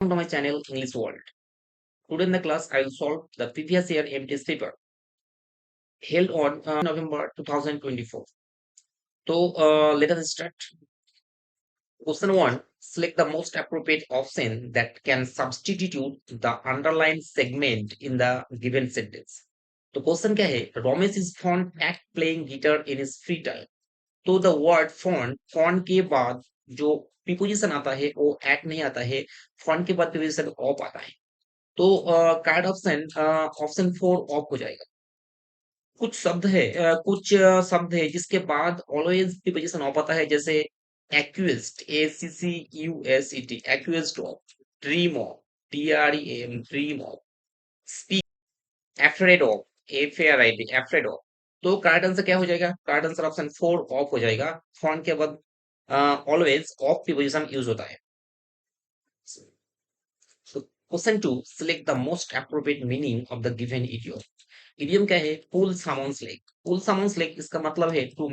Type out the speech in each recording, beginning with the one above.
Welcome to my channel English World. Today in the class I will solve the previous year MTS paper held on November 2024. So let us start. Question 1. Select the most appropriate option that can substitute the underlined segment in the given sentence. तो question क्या है? Ramesh is fond at playing guitar in his free time. तो the word font के बाद जो preposition आता है वो एट नहीं आता है, फॉन्ट के बाद प्रीपोजिशन ऑफ आता है। तो कार्ड ऑप्शन ऑप्शन 4 ऑफ हो जाएगा। कुछ शब्द है जिसके बाद ऑलवेज प्रीपोजिशन ऑफ आता है, जैसे accused, ACCUSED, accused of, dream of, DREAM, dream of, speak, afraid of, AFRID, afraid of. तो कार्ड आंसर क्या हो जाएगा? कार्ड आंसर ऑप्शन 4 ऑफ हो जाएगा। फॉन्ट के बाद ऑलवेज ऑफ प्रीपोजिशन यूज होता है। So, question 2. Select the most appropriate meaning of the given idiom. Idiom क्या है? Pull someone's leg. Pull someone's leg इसका मतलब है to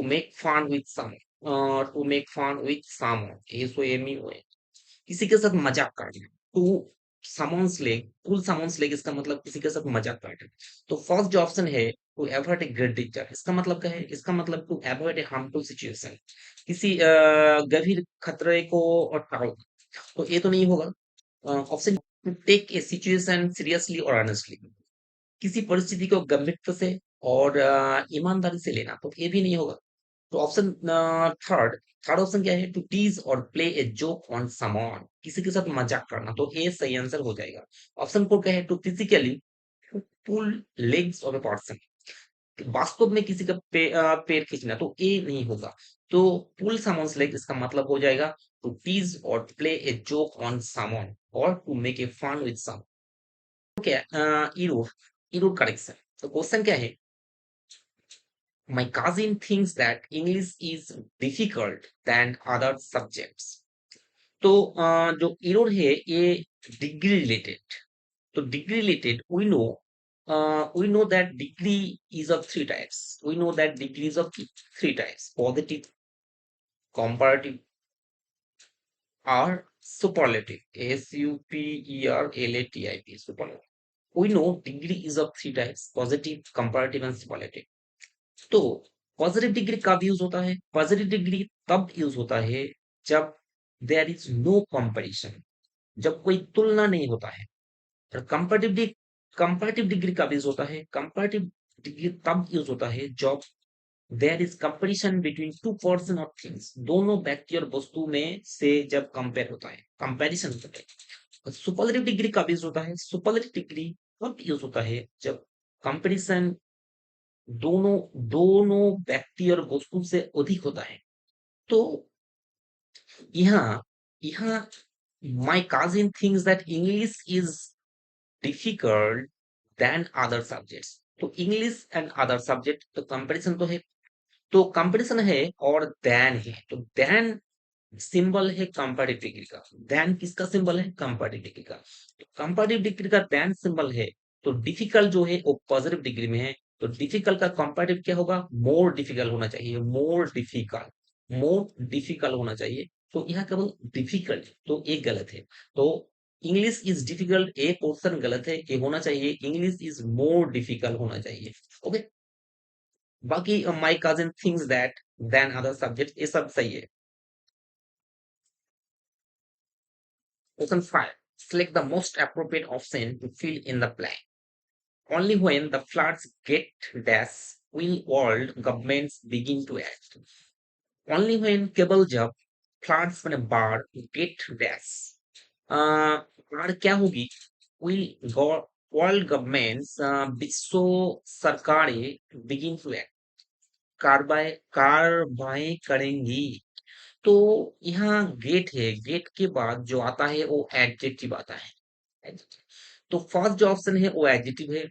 make fun with someone. To make fun with someone. SOMEON. किसी के साथ मजाक करना। To someone's leg. Pull someone's leg इसका मतलब किसी के साथ मजाक करना। तो फर्स्ट जो ऑप्शन है to avoid a great danger, इसका मतलब क्या है? इसका मतलब to avoid a harmful situation. किसी गंभीर खतरे को टालना। तो ये तो नहीं होगा। Option two take a situation seriously और ऑनेस्टली, किसी परिस्थिति को गंभीरता से और ईमानदारी से लेना, तो ये भी नहीं होगा। तो ऑप्शन थर्ड थर्ड ऑप्शन क्या है? टू टीज और play a joke on someone, किसी के साथ मजाक करना, तो ये सही आंसर हो जाएगा। ऑप्शन फोर क्या है? To physically pull legs of a person, वास्तव में किसी का पैर खींचना, तो ये नहीं होगा। तो पुल समन्स लेग इसका मतलब हो जाएगा टू टीज और play a joke on someone और to make a fun with some. क्या इरोर इरोर करेक्शन। तो क्वेश्चन क्या है? My cousin thinks that English is difficult then other subjects. तो जो इरोर है ये डिग्री रिलेटेड। तो degree related, we know that degree is of three types. We know that degree is of three types: positive, comparative, or superlative. SUPERLATIV, superlative. We know degree is of three types: positive, comparative, and superlative. तो positive degree कब use होता है? Positive degree तब use होता है जब there is no comparison, जब कोई तुलना नहीं होता है। और कंपैरेटिव डिग्री कब यूज होता है? कंपैरेटिव डिग्री तब यूज होता है जब there is comparison between two person और थिंग्स, दोनों व्यक्ति और वस्तु में से जब कंपेयर होता है, कंपैरिजन होता है। सुपरलेटिव डिग्री कब यूज होता है? सुपरलेटिव डिग्री तब यूज होता है जब कंपैरिजन दोनों दोनों व्यक्ति और वस्तु से अधिक होता है। तो यहाँ यहाँ my cousin thinks that English is difficult then other subjects. तो इंग्लिश एंड अदर सब्जेक्ट, तो कंपटीशन तो है, तो कंपटीशन है और देन है, तो देन सिंबल है कंपैरेटिव डिग्री का। देन किसका सिंबल है? कंपैरेटिव डिग्री का। तो कंपैरेटिव डिग्री का देन सिंबल है, तो डिफिकल्ट जो है वो पॉजिटिव डिग्री में है। तो डिफिकल्ट का कंपैरेटिव क्या होगा? मोर डिफिकल्ट होना चाहिए, मोर डिफिकल्ट होना चाहिए। तो यहाँ केवल डिफिकल्ट, तो एक गलत है। तो इंग्लिश इज डिफिकल्ट एक पोर्शन गलत है, ये होना चाहिए इंग्लिश इज मोर डिफिकल्ट होना चाहिए। ओके, बाकी my cousin thinks that than other subject, ये सब सही है। Question 5. Select the most appropriate option to fill in the blank. Only when the floods get dash will world governments begin to act. Only when केवल जब floods मैंने बाढ़ get dash, बाढ़ क्या होगी? will world governments, विश्व सरकारें begin to act, कार्रवाई करेंगी। तो यहाँ गेट है, गेट के बाद जो आता है वो एडजेक्टिव आता है। Adjective। तो फर्स्ट जो ऑप्शन है वो एडजेक्टिव है,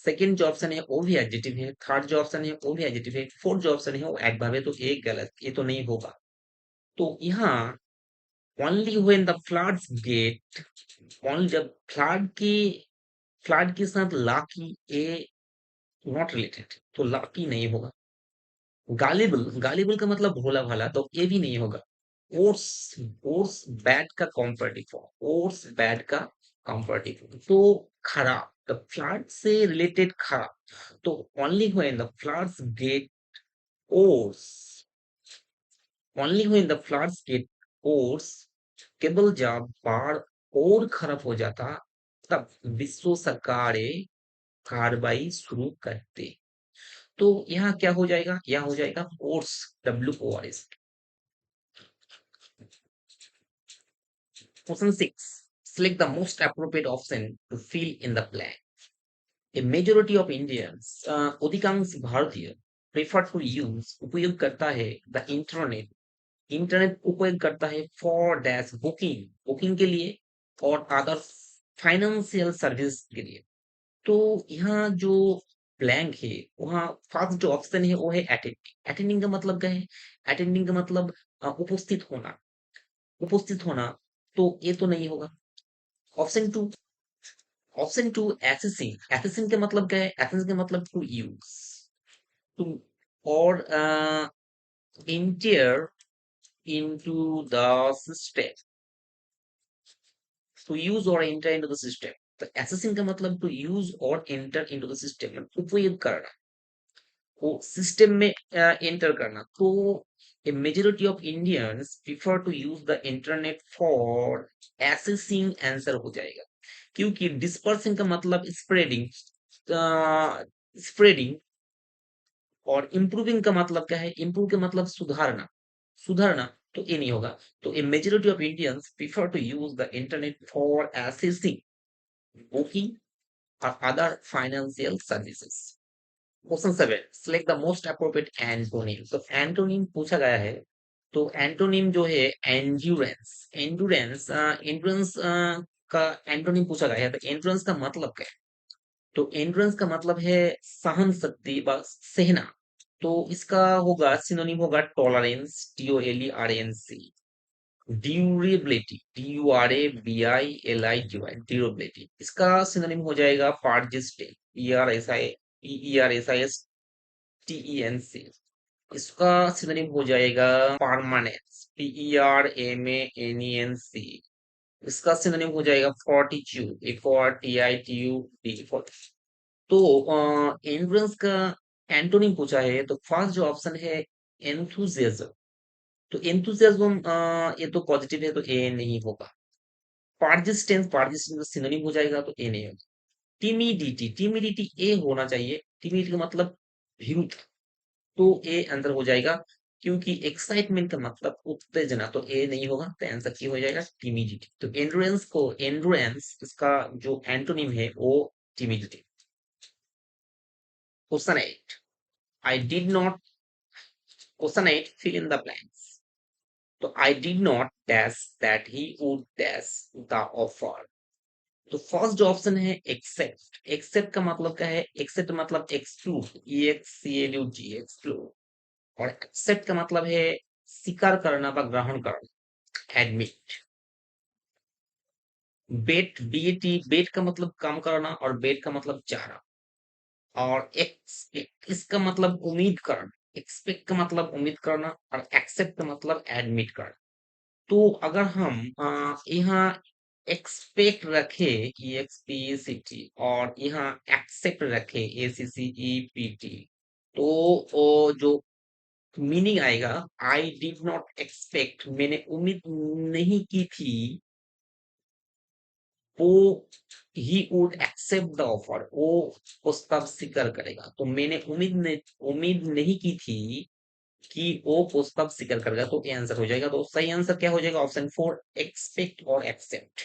सेकंड जो ऑप्शन है वो भी एडजेक्टिव है, थर्ड जो ऑप्शन है वो भी एडजेक्टिव है, फोर्थ जो ऑप्शन है वो एडवर्ब है। तो एक गलत, ये तो नहीं होगा। तो यहाँ only when the floods get, only जब फ्लड के साथ लाकी ए नॉट रिलेटेड, तो लाकी नहीं होगा। गालिबल, गालिबल का मतलब भोला भाला, तो ये भी नहीं होगा। ओट्स, ओट्स बैड का कॉम्परेटिव फॉर्म, ओट्स बैड का कॉम्परेटिव फॉर्म। तो खराब, द फ्लड से रिलेटेड खराब। तो only when the floods get worse, only when the floods get worse, केवल जब बाढ़ और खराब हो जाता तब विश्व सरकारें कार्रवाई शुरू करते। तो यहाँ क्या हो जाएगा, यहाँ हो जाएगा oats, WORS। Question 6. Select the most appropriate option to fill in the blank. A majority of Indians, अधिकांश भारतीय, prefer to use, उपयोग करता है the internet, इंटरनेट उपयोग करता है for dash booking, बुकिंग के लिए और अदर फाइनेंशियल सर्विस के लिए। तो यहाँ जो ब्लैंक है, वहाँ फर्स्ट जो ऑप्शन है वो है अटेंडिंग। अटेंडिंग का मतलब क्या है? अटेंडिंग का मतलब उपस्थित होना, उपस्थित होना। तो ये तो नहीं होगा। Option two, option two accessing. Accessing का मतलब क्या है? एसेसिंग का मतलब टू यूज, टू और enter into the system, to use और एंटर इनटू द सिस्टम। तो एसेसिंग का मतलब टू यूज और एंटर इनटू द सिस्टम, उपयोग करना, वो सिस्टम में एंटर करना। तो a majority of Indians prefer to use the internet for accessing answer हो जाएगा, क्योंकि डिस्पर्सिंग का मतलब स्प्रेडिंग, स्प्रेडिंग। और इम्प्रूविंग का मतलब क्या है? इम्प्रूव का मतलब सुधारना, सुधारना। तो ये नहीं होगा। तो a majority of Indians prefer to use the internet for accessing, booking और other financial services. Question 7, select the most appropriate antonym. तो एंटोनिम पूछा गया है। तो एंटोनिम जो है एंड्योरेंस, एंड्योरेंस, एंड्योरेंस का एंटोनिम पूछा गया है। तो एंड्योरेंस का मतलब क्या है? तो एंड्योरेंस का मतलब है सहन शक्ति व सहना। तो इसका होगा सिनोनिम होगा tolerance, TOLERANC। Durability, DURABILITY, durability. इसका सिनोनिम हो जाएगा पारजिस्टेंट, PERSISTENC। इसका सिनोनिम हो जाएगा परमानेंस, PERMANENC। इसका सिनोनिम हो जाएगा फोर्टिट्यूड, FORTITUD। तो एंड्योरेंस का एंटोनिम पूछा है, तो फर्स्ट जो ऑप्शन है एंथुसियाज्म। तो एंथुसियाज्म ये तो पॉजिटिव है, तो ए नहीं होगा। पारजिस्टेंस, पारजिस्टेंस का सिनोनिम हो जाएगा, तो ए नहीं होगा। टिमिडिटी, टिमिडिटी ए होना चाहिए। टिमिडिटी का मतलब भीरुता। तो ए आंसर हो जाएगा, क्योंकि एक्साइटमेंट का मतलब उत्तेजना। तो ए नहीं होगा, तो आंसर की हो जाएगा टिमिडिटी। तो एंड्योरेंस को, एंड्योरेंस इसका जो एंटोनिम है वो timidity. Question 8, I did not, question 8, fill in the blanks. तो I did not dash that he would dash the offer. तो फर्स्ट जो ऑप्शन है एक्सेप्ट, एक्सेप्ट का मतलब क्या है? एक्सेप्ट मतलब एक्सक्लूड, EXCLUD, एक्सक्लूड। और एक्सेप्ट का मतलब है स्वीकार करना व ग्रहण करना, एडमिट। बेट, BAT, बेट का मतलब काम करना और बेट का मतलब चाहना। और एक्सपेक्ट, इसका मतलब उम्मीद करना। एक्सपेक्ट का मतलब उम्मीद करना और एक्सेप्ट का मतलब एडमिट करना। तो अगर हम यहाँ एक्सपेक्ट रखे, EXPECT, और यहाँ एक्सेप्ट रखे, ACCEPT, तो वो जो मीनिंग आएगा, आई डिड नॉट एक्सपेक्ट, मैंने उम्मीद नहीं की थी, वो ही वुड एक्सेप्ट द ऑफर, वो प्रस्ताव स्वीकार करेगा। तो मैंने उम्मीद नहीं की थी कि वो प्रस्ताव स्वीकार करेगा। तो ये आंसर हो जाएगा। तो सही आंसर क्या हो जाएगा? ऑप्शन 4, एक्सपेक्ट और accept.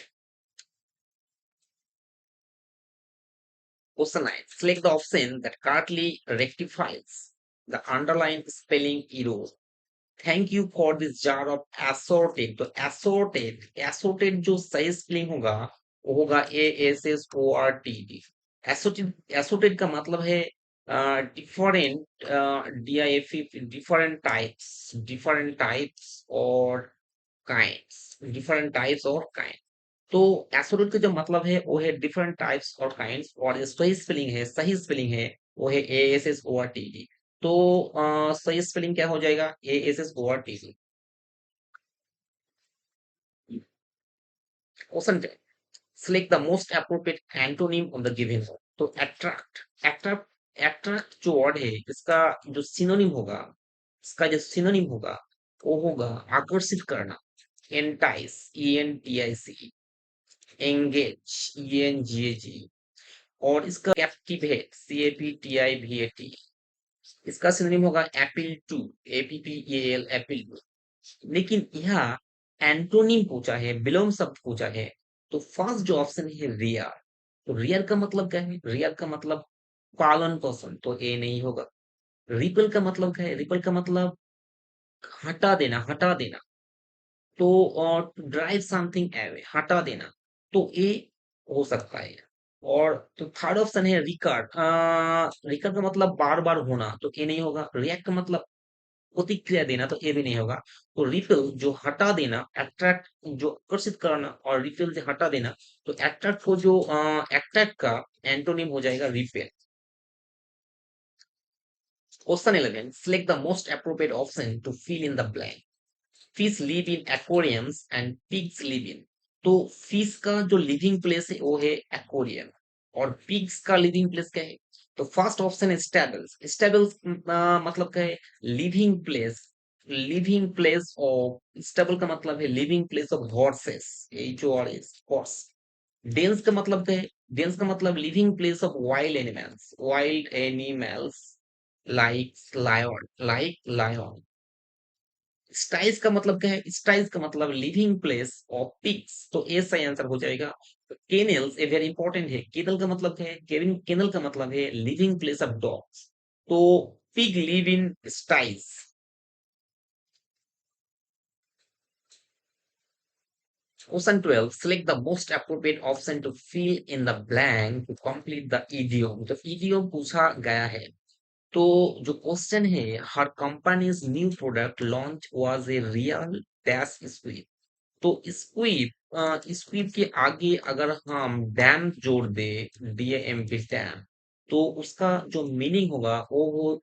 Question 9, select the option that correctly rectifies the underlined spelling error. Thank you for this jar of assorted। तो assorted, assorted जो सही स्पेलिंग होगा वो होगा ASSORTED। assorted, assorted का मतलब है different, DIFF, different types, different types और काइंड्स, डिफरेंट टाइप्स और काइंड। तो एब्सोल्यूट का जो मतलब है वो है डिफरेंट टाइप्स और काइंड्स, और जो सही स्पेलिंग है, सही स्पेलिंग है वो है ASSORTED। तो सही स्पेलिंग क्या हो जाएगा? ASSORTED। Question select the most appropriate antonym of the given word. तो attract जो वर्ड है इसका जो सिनोनिम होगा, इसका जो सिनोनिम होगा वो होगा आकर्षित करना, entice, ENTICE, engage, ENGAGE, और इसका captivate, CAPTIVAT, इसका सिनोनिम होगा appeal to, APPEAL, appeal to। लेकिन यहाँ एंटोनिम पूछा है, विलोम शब्द पूछा है, तो फर्स्ट जो ऑप्शन है रियर, तो रियर का मतलब क्या है? रियर का मतलब पालन पोषण, तो ए नहीं होगा। रिपल का मतलब क्या है? रिपल का मतलब हटा देना, हटा देना, तो और ड्राइव समथिंग अवे, हटा देना, तो ए हो सकता है। और तो थर्ड ऑप्शन है रिकॉर्ड, रिकॉर्ड का मतलब बार बार होना, तो ए नहीं होगा। रिएक्ट का मतलब प्रतिक्रिया देना, तो ये भी नहीं होगा। तो रिपेल जो हटा देना, अट्रैक्ट जो आकर्षित करना, और रिपेल जो हटा देना, तो अट्रैक्ट को जो अट्रैक्ट का एंटोनिम हो जाएगा repel. Question 11, select the most appropriate option to fill in the blank. Fish live in aquariums and pigs live in, तो फिश का जो लिविंग प्लेस है वो है एक्वेरियम, और पिग्स का लिविंग प्लेस क्या है? तो फर्स्ट ऑप्शन है स्टेबल्स। स्टेबल्स मतलब क्या है? Living place, living place of, stable का मतलब है living place of horses, HORS, horse. Dens का मतलब क्या है? डेंस का मतलब living place of wild animals, wild animals, like lion. Sties का मतलब क्या है? स्टाइज का मतलब लिविंग प्लेस ऑफ पिग्स, तो ए सही आंसर हो जाएगा। केनल्स ए वेरी इंपॉर्टेंट है। केनल का मतलब क्या है? केनल का मतलब है लिविंग प्लेस ऑफ डॉग्स, तो pig live in sties. Question 12, select the most appropriate option to fill in the blank to complete the idiom। तो idiom पूछा गया है, तो जो क्वेश्चन है, her companies new product launch was a real dash squib, तो squib के आगे अगर हम डैम जोड़ दे, DAMP डैम, तो उसका जो मीनिंग होगा वो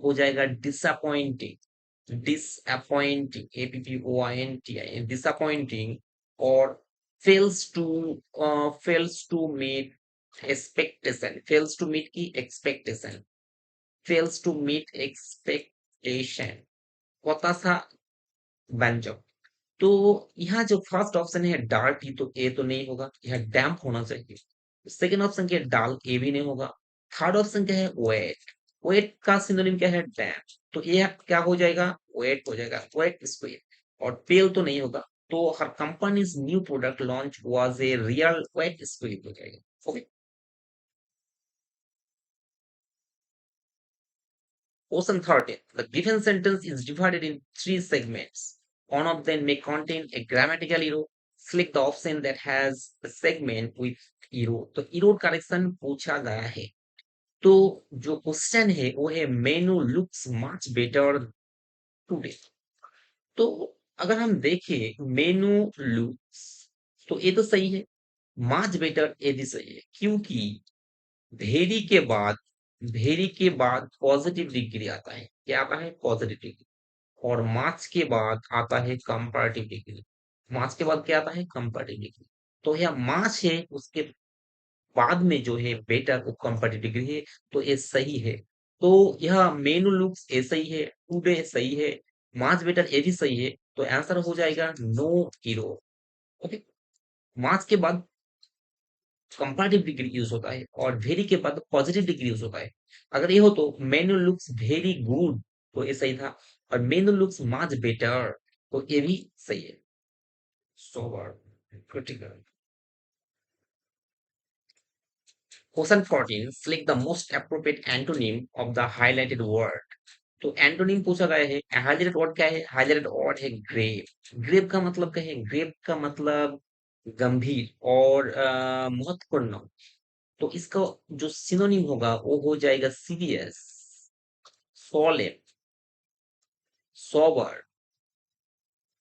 हो जाएगा डिसअपॉइंटिंग, डिसअपॉइंटिंग, APPOINTING, डिसअपॉइंटिंग, और fails to meet expectation, fails to meet की expectation, fails to meet expectation, हताशा व्यंजक। तो यहाँ जो फर्स्ट ऑप्शन है डार्टी, तो ए तो नहीं होगा, यहाँ डैम्प होना चाहिए। सेकेंड ऑप्शन क्या है? डाल, ए भी नहीं होगा। थर्ड ऑप्शन क्या है? वेट, वेट का सिनोनिम क्या है? डैम्प, तो ये क्या हो जाएगा? वेट हो जाएगा, वेट स्क्वेयर। और पेल तो नहीं होगा, तो her companies new product launch was a real wet squib हो जाएगा। Okay. Question 13. The given sentence is divided in three segments. One of them may contain a grammatical error. Select the option that has a segment with error. तो error correction पूछा गया है। तो जो question है वो है मेनू लुक्स मच बेटर टुडे। तो अगर हम देखें मेनू लुक्स, तो ये तो सही है। मच बेटर ये भी सही है, क्योंकि भेरी के बाद, भेरी के बाद पॉजिटिव डिग्री आता है। क्या आता है? Positive degree. और मार्क्स के बाद आता है कंपैरेटिव डिग्री। मार्क्स के बाद क्या आता है? Comparative degree. तो यह मार्क्स है, उसके बाद में जो है बेटर वो कंपैरेटिव डिग्री है, तो ये सही है। तो यह मेनू लुक्स ये सही है, टुडे सही है, मार्क्स बेटर ये भी सही है, तो आंसर हो जाएगा नो हीरो। ओके। मार्क्स के बाद कंपैरेटिव डिग्री यूज होता है, और वेरी के बाद पॉजिटिव डिग्री यूज होता है। अगर ये हो तो मेनू लुक्स वेरी गुड, तो ये सही था। और मेनू लुक्स मच बेटर, तो ये भी सही है। Sober, critical. Question 14, select the most appropriate antonym of the highlighted word। तो एंटोनिम पूछा गया है। हाइलाइटेड वर्ड क्या है? हाइलाइटेड वर्ड है ग्रेव। ग्रेव का मतलब क्या है? ग्रेव का मतलब गंभीर और महत्वपूर्ण। तो इसका जो सिनोनिम होगा वो हो जाएगा serious, solemn, sober,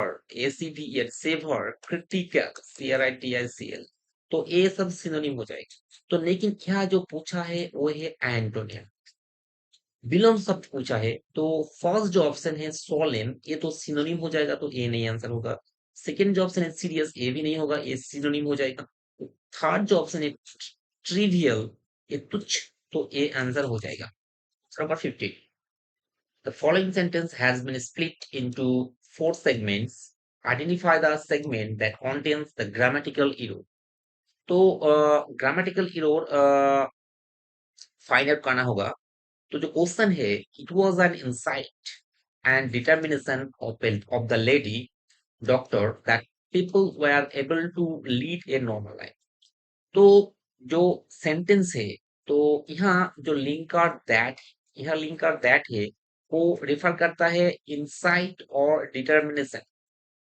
ACVL, severe, critical, CRITICL, तो ये सब सिनोनिम हो जाएगा। तो लेकिन क्या जो पूछा है वो है एंटोनिम, विलोम शब्द पूछा है। तो फर्स्ट जो ऑप्शन है सोलेम, ये तो सिनोनिम हो जाएगा, तो ये नहीं आंसर होगा। सेकेंड जो ऑप्शन है सीरियस, ये भी नहीं होगा, ये सिनोनिम हो जाएगा। थर्ड जो ऑप्शन है ट्रिवियल, ये तुच्छ, तो ये आंसर हो जाएगा। Number 15, the following sentence has been split into four segments. Identify the segment that contains the grammatical error. तो ग्रामेटिकल एरर फाइंड आउट करना होगा। तो जो क्वेश्चन है, it was an insight and determination of the lady doctor that people were able to lead a normal life. तो जो sentence है, तो यहाँ जो लिंकर दैट, यहाँ लिंकर दैट है, वो रिफर करता है इंसाइट और डिटर्मिनेशन,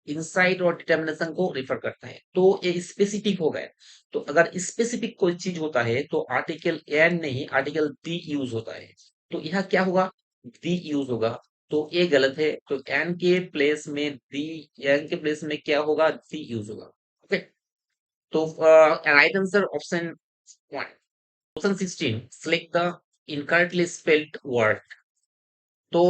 इंसाइट और डिटर्मिनेशन को रिफर करता है, तो ये स्पेसिफिक हो गया। तो अगर स्पेसिफिक कोई चीज होता है तो आर्टिकल एन नहीं, आर्टिकल दी यूज होता है। तो यहाँ क्या होगा, दी यूज होगा, तो ये गलत है। तो एन के प्लेस में दी, एन के प्लेस में क्या होगा, दी यूज होगा। ओके, तो right answer option 1। Question 16, select the incorrectly spelled word. तो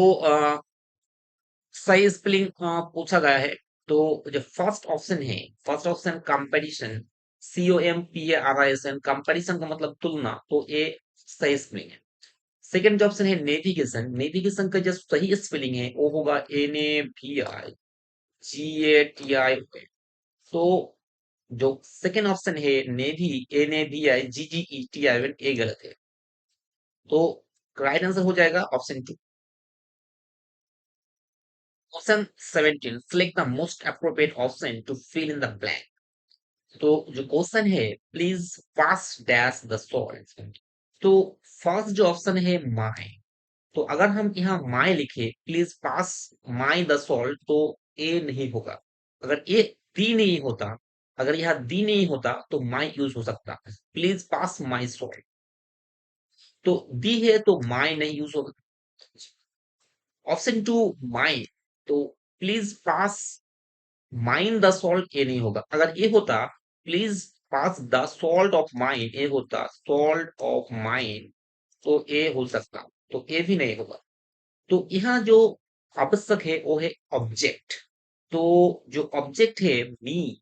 सही स्पेलिंग पूछा गया है। तो जो फर्स्ट ऑप्शन है, first option comparison, COMPARISN, comparison का मतलब तुलना, तो ये सही स्पेलिंग है। सेकंड जो ऑप्शन है नेविगेशन, नेविगेशन का जो सही स्पेलिंग है वो होगा NAVIGATI। तो जो सेकंड ऑप्शन है नेवी, NAVIGGETI, ये गलत है। तो राइट आंसर हो जाएगा option 2। Option 17, select the most appropriate option to fill in the blank. तो जो क्वेश्चन है, please pass dash the salt. तो फर्स्ट जो ऑप्शन है माई, तो अगर हम यहाँ माई लिखे, please pass my the salt, तो ए नहीं होगा। अगर ए दी नहीं होता, अगर यहाँ दी नहीं होता तो माई यूज हो सकता, प्लीज पास माई सॉल्ट। तो दी है तो माई नहीं यूज होगा। ऑप्शन 2 माई, तो please pass mine the salt, ये नहीं होगा। अगर ये होता please pass the salt of mine, ये होता सॉल्ट ऑफ माइन, तो ये हो सकता, तो ये भी नहीं होगा। तो यहाँ जो आवश्यक है वो है ऑब्जेक्ट। तो जो ऑब्जेक्ट है मी,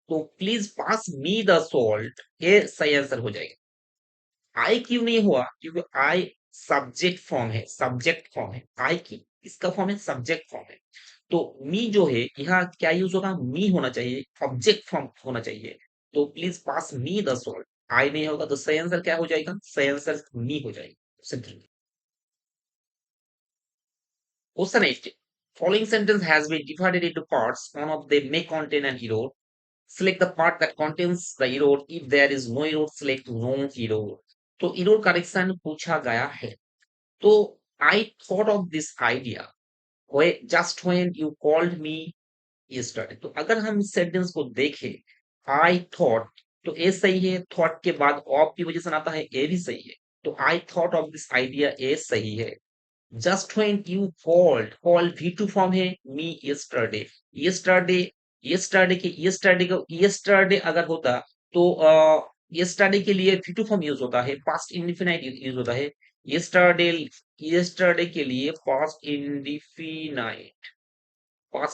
तो please pass me the salt, ये सही आंसर हो जाएगा। आई क्यों नहीं हुआ, क्योंकि आई सब्जेक्ट फॉर्म है, सब्जेक्ट फॉर्म है आई की, इसका फॉर्म है सब्जेक्ट फॉर्म है। तो मी जो है यहाँ क्या यूज होगा, मी होना चाहिए, ऑब्जेक्ट फॉर्म होना चाहिए। तो please pass me the salt, I नहीं होगा, तो सही आंसर क्या हो जाएगा, सही आंसर मी हो जाएगा। Question 8, following sentence has been divided into parts, one of them may contain an error. Select the part that contains the error. If there is no error, select no error. तो error correction पूछा गया है। तो I thought of this idea just when you called me yesterday। तो अगर हम इस sentence को देखें, I thought, तो ए सही है, थॉट के बाद ऑफ की वजह से आता है, ए भी सही है। तो I thought of this idea, ए सही है। Just when you called, called V2 form है, मी यस्टरडे, यस्टरडे, यस्टरडे के यस्टरडे को यस्टरडे अगर होता, तो यस्टरडे के लिए V2 फॉर्म यूज होता है, पास्ट इंडिफिनाइट यूज होता है। यस्टरडे, यस्टरडे के लिए पास्ट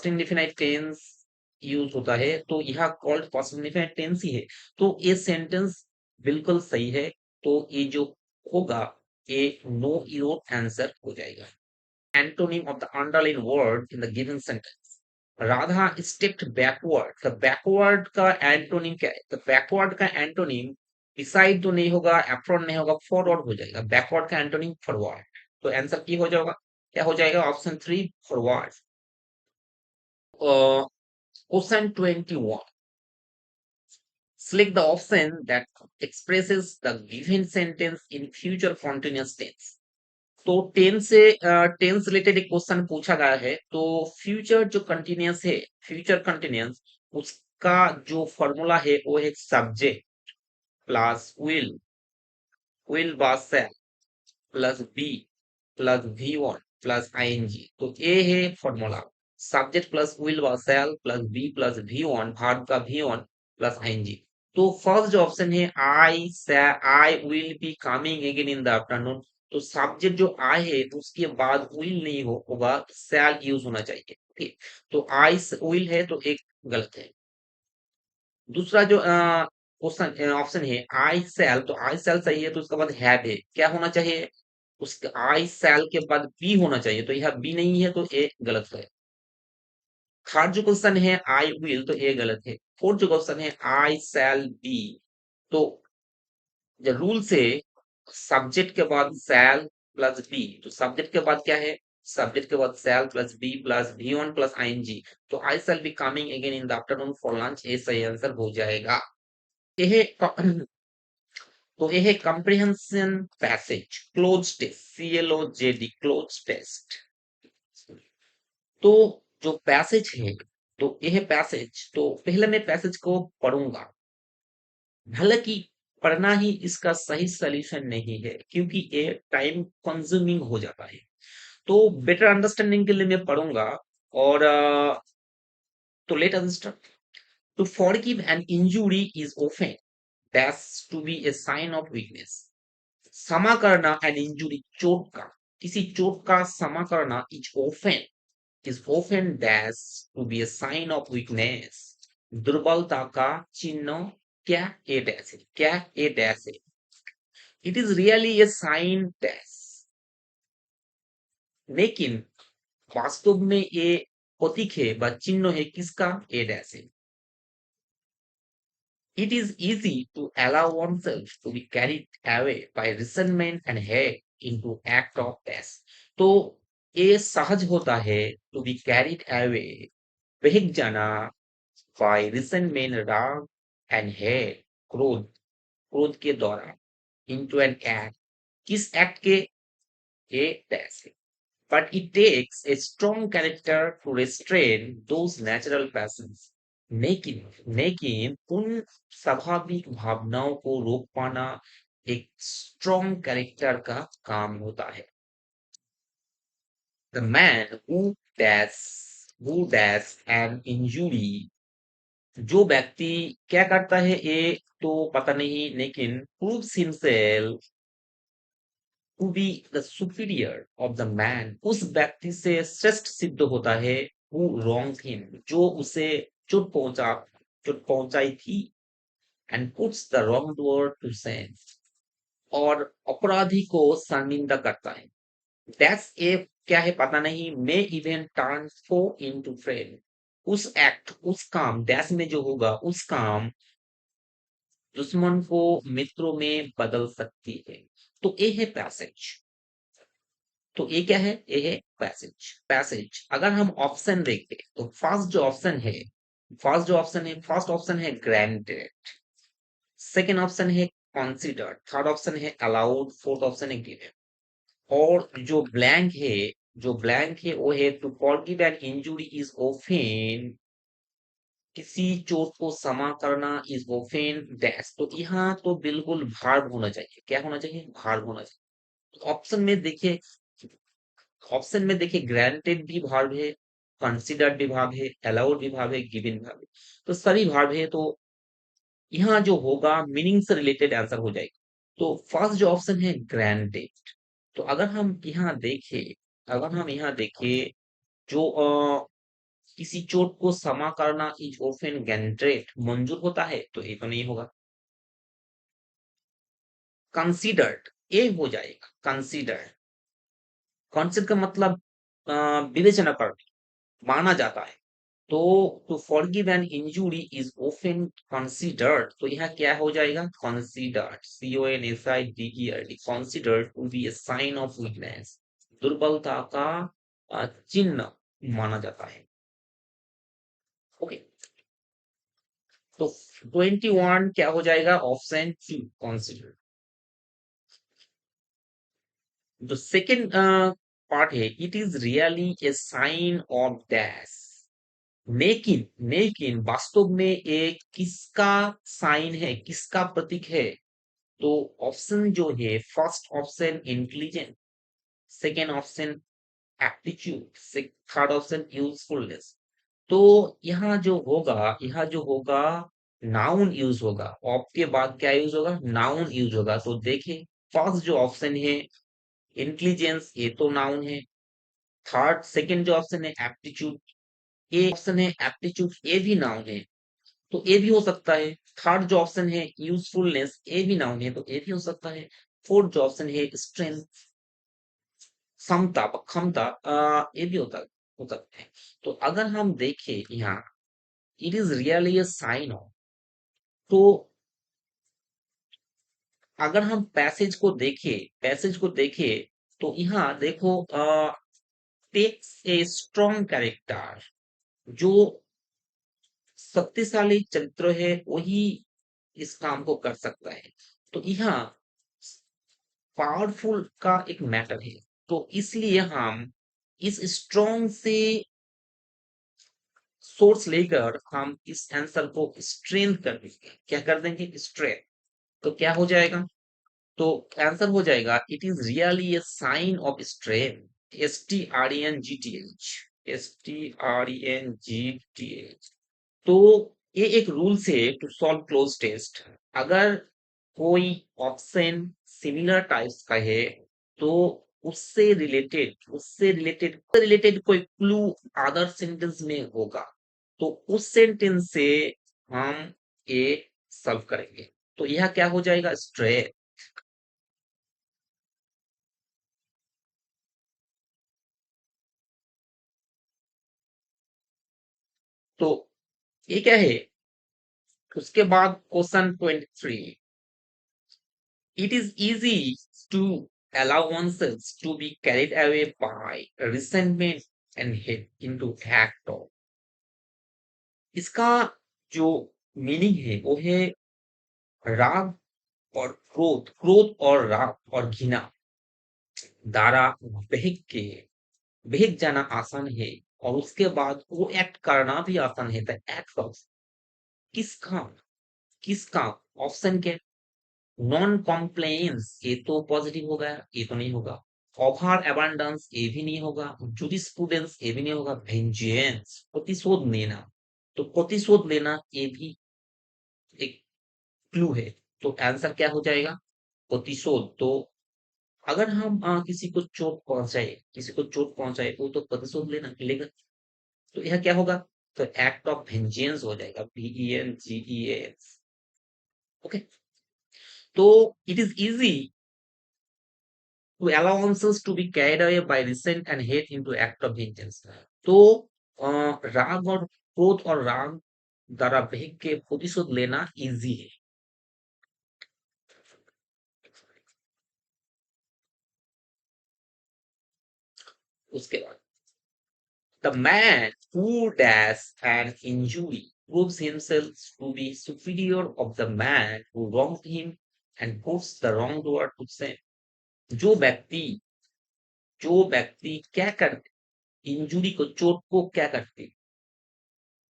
इंडिफिनाइट टेंस यूज होता है, तो यहाँ कॉल्ड पास्ट इंडिफिनाइट टेंस ही है। तो ये सेंटेंस बिल्कुल सही है। तो ये जो होगा, ये नो ईरोड आंसर हो जाएगा। Antonym of the underlined word in the given sentence. Radha stepped backward। तो backward का एंटोनिम क्या है, तो backward का एंटोनिम beside तो नहीं होगा, apron नहीं होगा, forward हो जाएगा। backward का एंटोनिम forward। तो आंसर की हो जाएगा, क्या हो जाएगा, option 3 forward। Question 21, select the option that expresses the given sentence in future continuous tense। तो टेंस रिलेटेड एक क्वेश्चन पूछा गया है। तो फ्यूचर जो कंटिन्यूअस है, फ्यूचर कंटिन्यूअस, उसका जो फॉर्मूला है वो है सब्जेक्ट प्लस विल, विल बस plus B plus V1 plus ING. तो ये है फॉर्मूला, सब्जेक्ट प्लस विल बस प्लस बी प्लस V1, भाग का V1 प्लस आईएनजी। तो फर्स्ट जो ऑप्शन है I will be coming again in the afternoon, तो सब्जेक्ट जो आई है तो उसके बाद विल नहीं होगा, शैल यूज होना चाहिए। ओके, तो आई विल है तो एक गलत है। दूसरा जो क्वेश्चन ऑप्शन है आई सेल, तो आई सेल सही है तो उसके बाद हैव है, क्या होना चाहिए? उसके आई सेल के बाद बी होना चाहिए, तो यह बी नहीं है तो ए गलत है। थर्ड जो क्वेश्चन है आई विल, तो ए गलत है। फोर्थ जो क्वेश्चन है आई सेल बी, तो जो रूल से सब्जेक्ट के बाद शैल प्लस बी, तो सब्जेक्ट के बाद क्या है? सब्जेक्ट के बाद shall plus B plus V one plus ING, तो I shall be coming again in the afternoon for lunch, ये सही आंसर हो जाएगा। यह तो यह comprehension passage cloze test, CLOJD cloze test. तो जो पैसेज है, तो यह पैसेज, तो पहले मैं पैसेज को पढ़ूंगा। हालांकि पढ़ना ही इसका सही सॉल्यूशन नहीं है, क्योंकि ये टाइम कंज्यूमिंग हो जाता है। तो बेटर अंडरस्टैंडिंग के लिए मैं पढ़ूंगा। और तो let us start. To forgive an injury is often that's to be a sign of weakness. क्षमा करना एन इंजुरी, चोट का, किसी चोट का क्षमा करना is often that's to be a sign of weakness, दुर्बलता का चिन्ह। क्या ए डैश है? क्या ए डैश है? It is really a sign dash, लेकिन वास्तव में ये प्रतीक है व चिन्ह है किसका? ए डैश है। It is easy to allow oneself to be carried away by resentment and hate into act of death। तो ये सहज होता है to be carried away, बहक जाना, by resentment, राग, and hate, क्रोध, क्रोध के द्वारा, into an act, किस एक्ट के? ए डैश है। But it takes a strong character to restrain those natural passions। लेकिन उन स्वाभाविक भावनाओं को रोक पाना एक स्ट्रॉन्ग कैरेक्टर का काम होता है। The man who does an injury, जो व्यक्ति क्या करता है ये तो पता नहीं, लेकिन proves himself to be the superior of the man, उस व्यक्ति से श्रेष्ठ सिद्ध होता है। who wronged him, जो उसे चोट पहुंचाई थी। and puts the wrongdoer to shame, और अपराधी को शर्मिंदा करता है। दैट्स ए क्या है पता नहीं, मे इवन टर्न फो इनटू फ्रेंड, उस एक्ट, उस काम, डैश में जो होगा उस काम दुश्मन को मित्रों में बदल सकती है। तो ये है पैसेज। तो ये क्या है? ये है पैसेज। अगर हम ऑप्शन देखते तो फर्स्ट ऑप्शन है ग्रांटेड, सेकेंड ऑप्शन है कंसिडर्ड, थर्ड ऑप्शन है अलाउड, फोर्थ ऑप्शन है गिवन। और जो ब्लैंक है वो है to forgive an injury is often, किसी चोट को क्षमा करना इज ऑफेन डैश, तो यहाँ तो बिल्कुल भार्ब होना चाहिए। क्या होना चाहिए? भार्ब होना चाहिए। तो ऑप्शन में देखिए ग्रांटेड भी भार्ब है, कंसिडर्ड भी भार्ब है, अलाउड भी भार्ब है, गिवन भार्ब है, तो सभी भार्ब है। तो यहाँ जो होगा मीनिंग से रिलेटेड आंसर हो जाएगा। तो फर्स्ट जो ऑप्शन है ग्रांटेड, तो अगर हम यहाँ देखें जो किसी चोट को क्षमा करना इज ऑफन ग्रांटेड मंजूर होता है, तो ये तो नहीं होगा। कंसीडर्ड, ये हो जाएगा कंसीडर्ड। कंसीडर का मतलब विवेचना कर, माना जाता है। तो to forgive an injury is often considered, तो यहाँ क्या हो जाएगा? Considered, CONSIDERD, considered to be a sign of weakness, दुर्बलता का चिन्ह माना जाता है। ओके, तो 21 क्या हो जाएगा? Option C, considered. जो सेकेंड पार्ट है, it is really a sign of dash, लेकिन वास्तव में एक किसका साइन है, किसका प्रतीक है? तो ऑप्शन जो है, first option intelligent, second option aptitude, third option usefulness. तो यहाँ जो होगा नाउन यूज होगा। ऑफ के बाद क्या यूज होगा? नाउन यूज होगा। तो देखिए फर्स्ट जो ऑप्शन है इंटेलिजेंस, ये तो नाउन है। थर्ड सेकंड जो ऑप्शन है एप्टीट्यूड, ए ऑप्शन है एप्टीट्यूड, ए भी नाउन है तो ए भी हो सकता है। थर्ड जो ऑप्शन है यूजफुलनेस, ए भी नाउन है तो ए भी हो सकता है। फोर्थ जो ऑप्शन है स्ट्रेंथ, क्षमता क्षमता, ये भी हो सकता है। तो अगर हम देखें यहाँ, it is really a sign of, तो अगर हम पैसेज को देखें तो यहाँ देखो, टेक्स ए स्ट्रॉन्ग कैरेक्टर, जो शक्तिशाली चरित्र है वही इस काम को कर सकता है। तो यहाँ पावरफुल का एक मैटर है, तो इसलिए हम इस स्ट्रॉन्ग से सोर्स लेकर हम इस आंसर को स्ट्रेंथ कर देंगे। क्या कर देंगे? स्ट्रेंथ। तो क्या हो जाएगा? तो आंसर हो जाएगा it is really a sign of strength, STRENGTH, STRENGTH। तो ये एक रूल्स है टू सॉल्व क्लोज टेस्ट। अगर कोई ऑप्शन सिमिलर टाइप्स का है तो उससे रिलेटेड कोई क्लू अदर सेंटेंस में होगा, तो उस सेंटेंस से हम ये सॉल्व करेंगे। तो यह क्या हो जाएगा? स्ट्रे। तो ये क्या है? उसके बाद question 23, it is easy to allow oneself to be carried away by resentment and hate into act of। इसका जो मीनिंग है वो है राग और क्रोध और राग और घृणा द्वारा बहक जाना आसान है, और उसके बाद वो एक्ट करना भी आसान है। द एक्ट ऑफ किसका किसका ऑप्शन के नॉन कॉम्प्लेन्स, ये तो पॉजिटिव होगा, ये तो नहीं होगा। ओवर एबंडेंस, ये भी नहीं होगा। जुरिस्प्रूडेंस, ये भी नहीं होगा। वेंजेंस, प्रतिशोध लेना, तो प्रतिशोध लेना ये भी एक क्लू है। तो आंसर क्या हो जाएगा? प्रतिशोध। तो अगर हम किसी को चोट पहुंचाए वो तो प्रतिशोध लेना लेगा। तो यह क्या होगा? तो एक्ट ऑफ वेंजेंस हो जाएगा, VENGEANS। ओके। तो it is easy to allow ourselves to be carried away by resent and hate into act of vengeance। तो राग और क्रोध और राग द्वारा बहक के प्रतिशोध लेना इजी है। उसके बाद the man who does an injury proves himself to be superior of the man who wronged him and puts the wrongdoer to shame। जो व्यक्ति जो व्यक्ति क्या करते, इंजुरी को, चोट को क्या करते,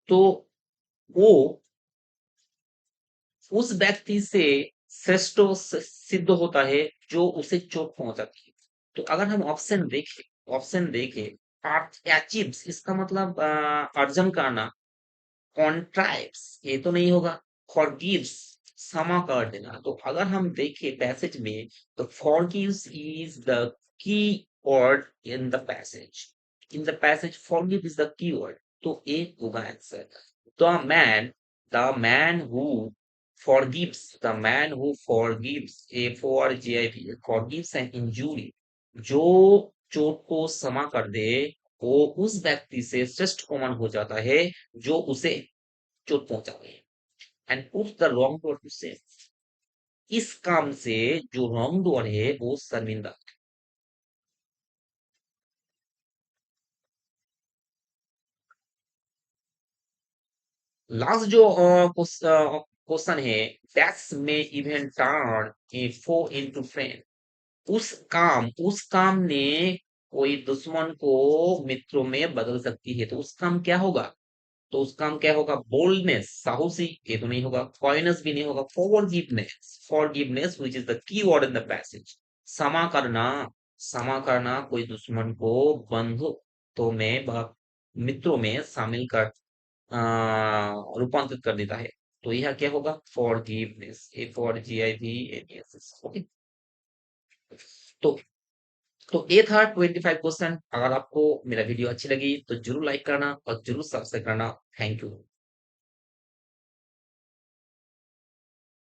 तो वो उस व्यक्ति से श्रेष्ठ सिद्ध होता है जो उसे चोट पहुंचाती है। तो अगर हम ऑप्शन देखें अचीव्स, इसका मतलब अर्जन करना। कॉन्ट्राइव्स, ये तो नहीं होगा। फॉरगिव्स, क्षमा कर देना। तो अगर हम देखें पैसेज में, तो forgives is the key word in the passage forgive is the key word. तो ए होगा answer. The man the man who forgives, forgives an injury, जो चोट को क्षमा कर दे वो उस व्यक्ति से श्रेष्ठ कॉमन हो जाता है जो उसे चोट पहुंचा है। And put the wrongdoer to safe, इस काम से जो रॉन्ग डोर है वो शर्मिंदा। लास्ट जो क्वेश्चन है, दैट्स में इवन टर्न ए फो इनटू फ्रेंड। उस काम ने कोई दुश्मन को मित्रों में बदल सकती है। तो उस काम क्या होगा? तो उसका हम क्या होगा? बोल्डनेस, साहसी, ये तो नहीं होगा। कॉइनस भी नहीं होगा। Forgiveness which is the key word in the passage. क्षमा करना, कोई दुश्मन को बंधुत्व में मित्रों में शामिल कर रूपांतरित कर देता है। तो यह क्या होगा? Forgiveness, FORGIVNES। ओके। तो तो ये था 25 क्वेश्चन। अगर आपको मेरा वीडियो अच्छी लगी तो जरूर लाइक करना और जरूर सब्सक्राइब करना। Thank you.